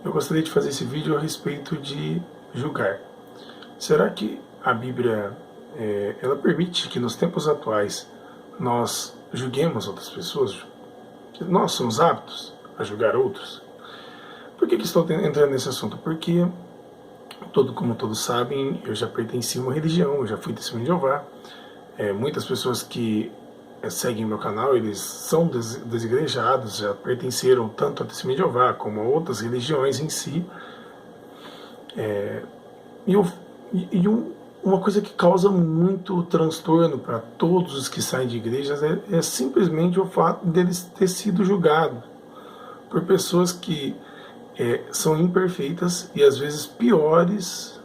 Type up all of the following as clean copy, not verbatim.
Eu gostaria de fazer esse vídeo a respeito de julgar. Será que a Bíblia ela permite que nos tempos atuais nós julguemos outras pessoas? Que nós somos aptos a julgar outros? Por que estou entrando nesse assunto? Porque, como todos sabem, eu já pertenci a uma religião, eu já fui testemunho de Jeová. Muitas pessoas que seguem meu canal, eles são desigrejados, já pertenceram tanto a testemunho de Jeová como a outras religiões em si. Uma coisa que causa muito transtorno para todos os que saem de igrejas é simplesmente o fato deles ter sido julgados por pessoas que são imperfeitas e às vezes piores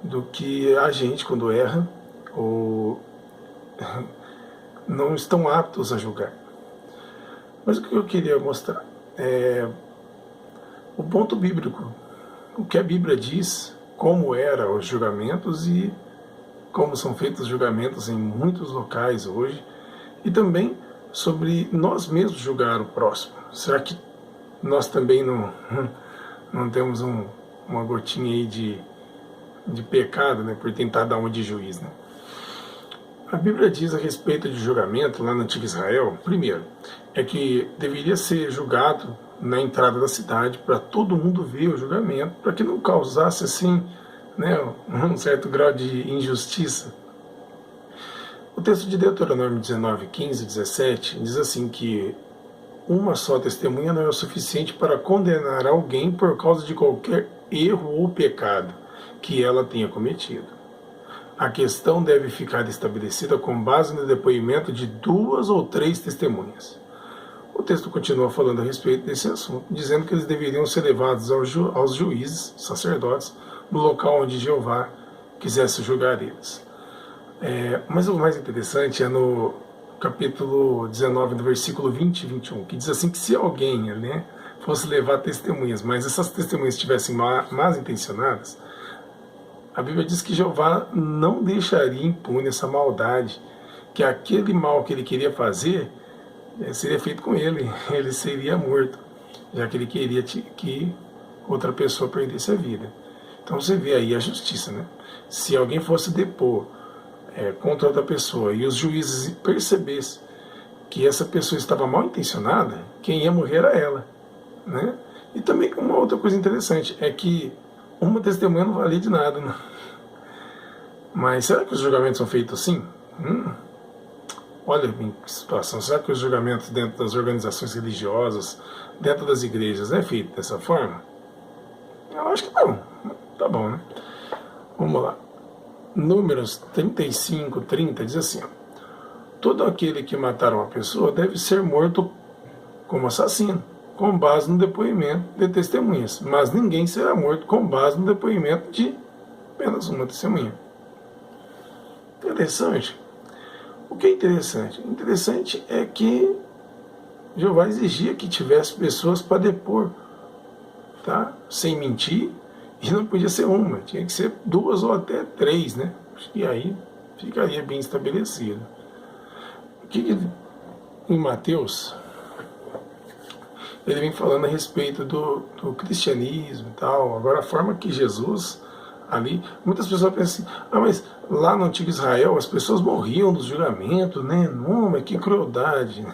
do que a gente quando erra, ou não estão aptos a julgar. Mas o que eu queria mostrar é o ponto bíblico, o que a Bíblia diz, como eram os julgamentos e como são feitos os julgamentos em muitos locais hoje, e também sobre nós mesmos julgar o próximo. Será que nós também não temos uma gotinha aí de pecado, né, por tentar dar uma de juiz, né? A Bíblia diz a respeito de julgamento lá no Antigo Israel, primeiro, é que deveria ser julgado na entrada da cidade para todo mundo ver o julgamento, para que não causasse assim, né, um certo grau de injustiça. O texto de Deuteronômio 19, 15 e 17 diz assim que uma só testemunha não é o suficiente para condenar alguém por causa de qualquer erro ou pecado que ela tenha cometido. A questão deve ficar estabelecida com base no depoimento de 2 ou 3 testemunhas. O texto continua falando a respeito desse assunto, dizendo que eles deveriam ser levados aos juízes, sacerdotes, no local onde Jeová quisesse julgar eles. Mas o mais interessante é no capítulo 19, do versículo 20 e 21, que diz assim que se alguém, né, fosse levar testemunhas, mas essas testemunhas estivessem más intencionadas, a Bíblia diz que Jeová não deixaria impune essa maldade, que aquele mal que ele queria fazer seria feito com ele seria morto, já que ele queria que outra pessoa perdesse a vida. Então você vê aí a justiça, né? Se alguém fosse depor contra outra pessoa e os juízes percebessem que essa pessoa estava mal intencionada, quem ia morrer era ela, né? E também uma outra coisa interessante é que uma testemunha não valia de nada, né? Mas será que os julgamentos são feitos assim? Olha que situação. Será que os julgamentos dentro das organizações religiosas, dentro das igrejas, é feito dessa forma? Eu acho que não. Tá bom, né? Vamos lá. Números 35, 30 diz assim: ó, todo aquele que matar uma pessoa deve ser morto como assassino, com base no depoimento de testemunhas, mas ninguém será morto com base no depoimento de apenas uma testemunha. Interessante. O que é interessante? Interessante é que Jeová exigia que tivesse pessoas para depor, tá? Sem mentir, e não podia ser uma, tinha que ser 2 ou até 3, né? E aí ficaria bem estabelecido. Em Mateus, ele vem falando a respeito do cristianismo e tal. Agora, a forma que Jesus ali, muitas pessoas pensam assim: mas lá no Antigo Israel as pessoas morriam nos julgamentos, né? Não, mas que crueldade.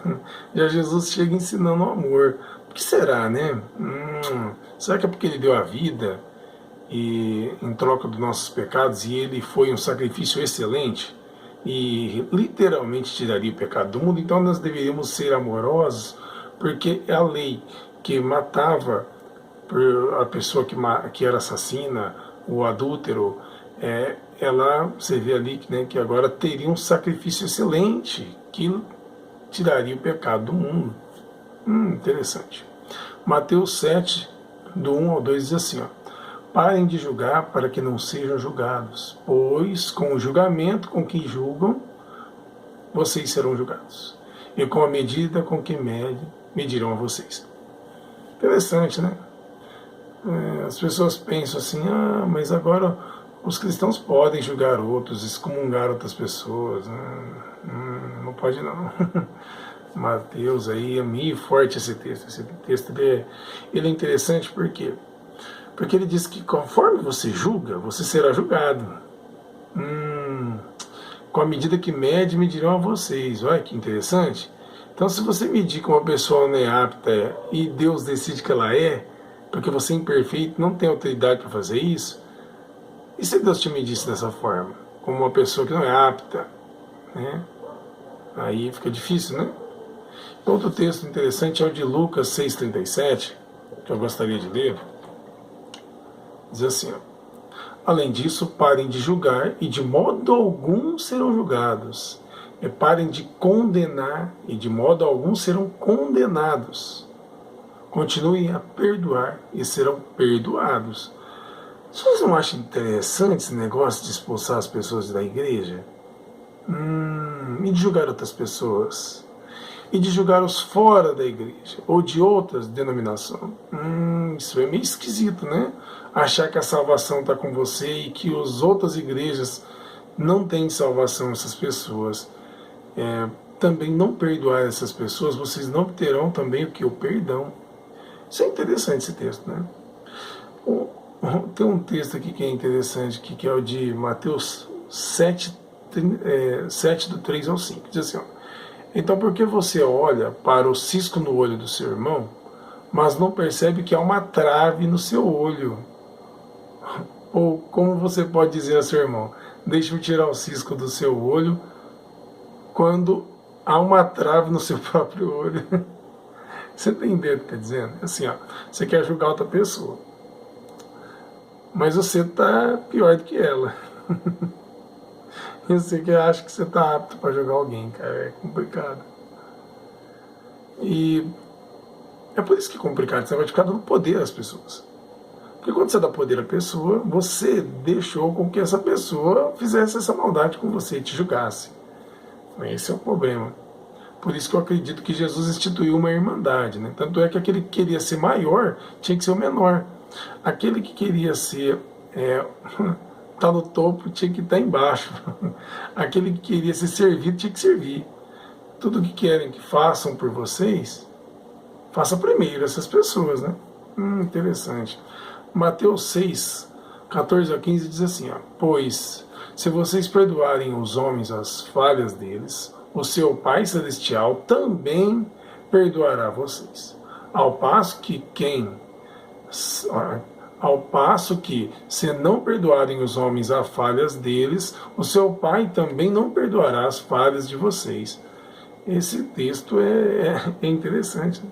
Já Jesus chega ensinando o amor. Por que será, né? Será que é porque ele deu a vida e em troca dos nossos pecados, e ele foi um sacrifício excelente e literalmente tiraria o pecado do mundo? Então nós deveríamos ser amorosos, porque a lei que matava a pessoa que era assassina, o adúltero, ela, você vê ali, né, que agora teria um sacrifício excelente que tiraria o pecado do mundo. Interessante. Mateus 7, do 1 ao 2 diz assim: ó, parem de julgar para que não sejam julgados, pois com o julgamento com que julgam, vocês serão julgados, e com a medida com que medirão a vocês. Interessante, né? As pessoas pensam assim: mas agora os cristãos podem julgar outros, excomungar outras pessoas. Não pode não. Mateus aí, é meio forte esse texto. Esse texto ele é interessante porque Porque ele diz que conforme você julga, você será julgado. Com a medida que mede, medirão a vocês. Olha que interessante. Então, se você medir que uma pessoa não é apta e Deus decide que ela é, porque você é imperfeito, não tem autoridade para fazer isso, e se Deus te medisse dessa forma, como uma pessoa que não é apta, né? Aí fica difícil, né? Outro texto interessante é o de Lucas 6,37, que eu gostaria de ler. Diz assim, ó: além disso, parem de julgar e de modo algum serão julgados. Parem de condenar e de modo algum serão condenados. Continuem a perdoar e serão perdoados. Vocês não acham interessante esse negócio de expulsar as pessoas da igreja? E de julgar outras pessoas? E de julgar os fora da igreja? Ou de outras denominações? Isso é meio esquisito, né? Achar que a salvação está com você e que as outras igrejas não têm salvação, essas pessoas. Também não perdoar essas pessoas, vocês não terão também o que? O perdão. Isso é interessante, esse texto, né? Tem um texto aqui que é interessante, que é o de Mateus 7, 7 do 3 ao 5. Diz assim, ó: então por que você olha para o cisco no olho do seu irmão, mas não percebe que há uma trave no seu olho? Ou como você pode dizer ao seu irmão: deixe-me tirar o cisco do seu olho, quando há uma trave no seu próprio olho? Você entendeu o que está dizendo? Assim, ó, você quer julgar outra pessoa, mas você está pior do que ela. E você que acha que você está apto para julgar alguém, cara, é complicado. E é por isso que é complicado, você vai ficar dando poder às pessoas. Porque quando você dá poder à pessoa, você deixou com que essa pessoa fizesse essa maldade com você e te julgasse. Esse é o problema. Por isso que eu acredito que Jesus instituiu uma irmandade, né? Tanto é que aquele que queria ser maior tinha que ser o menor. Aquele que queria ser tá no topo tinha que estar embaixo. Aquele que queria ser servido tinha que servir. Tudo que querem que façam por vocês, faça primeiro essas pessoas, né? Interessante. Mateus 6, 14 a 15 diz assim, ó: pois se vocês perdoarem os homens as falhas deles, o seu Pai Celestial também perdoará vocês. Ao passo que, se não perdoarem os homens as falhas deles, o seu Pai também não perdoará as falhas de vocês. Esse texto é interessante.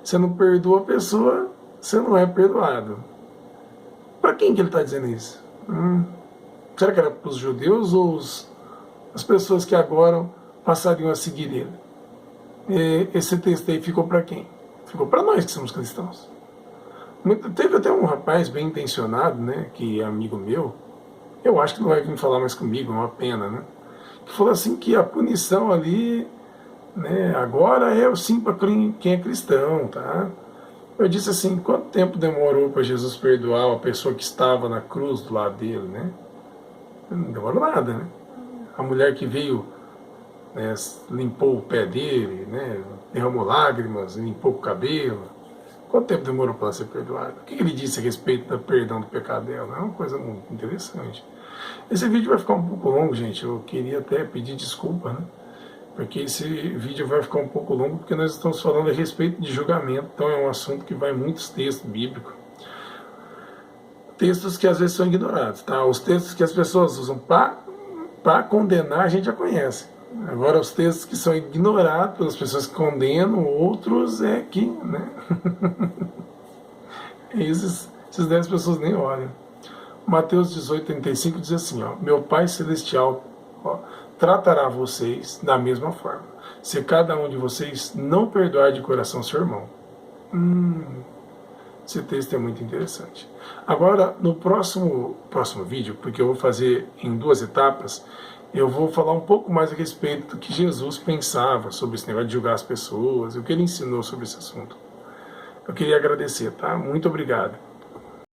Você não perdoa a pessoa, você não é perdoado. Para quem que ele está dizendo isso? Será que era para os judeus ou as pessoas que agora passariam a seguir ele? Esse texto aí ficou para quem? Ficou para nós que somos cristãos. Teve até um rapaz bem intencionado, né, que é amigo meu, eu acho que não vai vir falar mais comigo, é uma pena, né, que falou assim que a punição ali, né, agora é sim para quem é cristão, tá? Eu disse assim, quanto tempo demorou para Jesus perdoar a pessoa que estava na cruz do lado dele, né? Não demorou nada, né? A mulher que veio, né, limpou o pé dele, né, derramou lágrimas, limpou o cabelo. Quanto tempo demorou para ela ser perdoada? O que ele disse a respeito do perdão do pecado dela? É uma coisa muito interessante. Esse vídeo vai ficar um pouco longo, gente. Eu queria até pedir desculpa, né? Porque esse vídeo vai ficar um pouco longo, porque nós estamos falando a respeito de julgamento. Então é um assunto que vai em muitos textos bíblicos. Textos que às vezes são ignorados, tá? Os textos que as pessoas usam para condenar, a gente já conhece. Agora, os textos que são ignorados pelas pessoas que condenam, outros é que, né? esses daí as pessoas nem olham. Mateus 18:35 diz assim, ó: meu Pai Celestial, ó, tratará vocês da mesma forma, se cada um de vocês não perdoar de coração seu irmão. Esse texto é muito interessante. Agora, no próximo vídeo, porque eu vou fazer em 2 etapas, eu vou falar um pouco mais a respeito do que Jesus pensava sobre esse negócio de julgar as pessoas, e o que ele ensinou sobre esse assunto. Eu queria agradecer, tá? Muito obrigado.